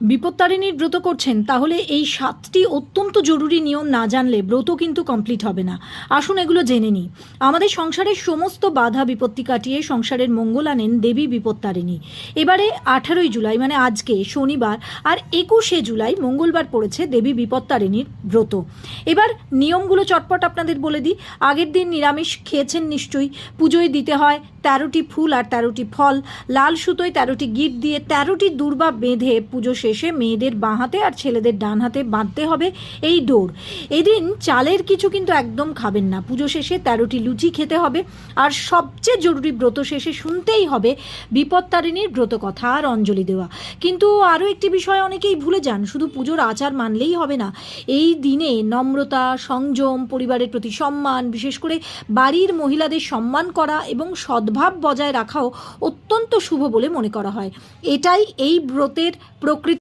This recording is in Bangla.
বিপত্তারিণীর ব্রত করছেন, তাহলে এই 7টি অত্যন্ত জরুরি নিয়ম না জানলে ব্রত কিন্তু কমপ্লিট হবে না। আসুন এগুলো জেনে নিই। আমাদের সংসারের সমস্ত বাধা বিপত্তি কাটিয়ে সংসারের মঙ্গল আনেন দেবী বিপত্তারিণী। এবারে 18ই জুলাই মানে আজকে শনিবার আর 21শে জুলাই মঙ্গলবার পড়েছে দেবী বিপত্তারিণীর ব্রত। এবার নিয়মগুলো চটপট আপনাদের বলে দিই। আগের দিন নিরামিষ খেয়েছেন নিশ্চয়ই। পুজোয় দিতে হয় 13টি ফুল আর 13টি ফল। লাল সুতোয় 13টি গিট দিয়ে 13টি দূর্বা বেঁধে পুজো শেষে মেয়েদের বাঁ হাতে আর ছেলেদের ডান হাতে বাঁধতে হবে এই ডোর। এদিন চালের কিছু কিন্তু একদম খাবেন না। পুজো শেষে 13টি লুচি খেতে হবে। আর সবচেয়ে জরুরি, ব্রত শেষে শুনতেই হবে বিপত্তারিণীর ব্রত কথা আর অঞ্জলি দেওয়া। কিন্তু আরও একটি বিষয় অনেকেই ভুলে যান, শুধু পুজোর আচার মানলেই হবে না। এই দিনে নম্রতা, সংযম, পরিবারের প্রতি সম্মান, বিশেষ করে বাড়ির মহিলাদের সম্মান করা এবং সদ্ভাব বজায় রাখাও অত্যন্ত শুভ বলে মনে করা হয়। এটাই এই ব্রতের প্রকৃতি।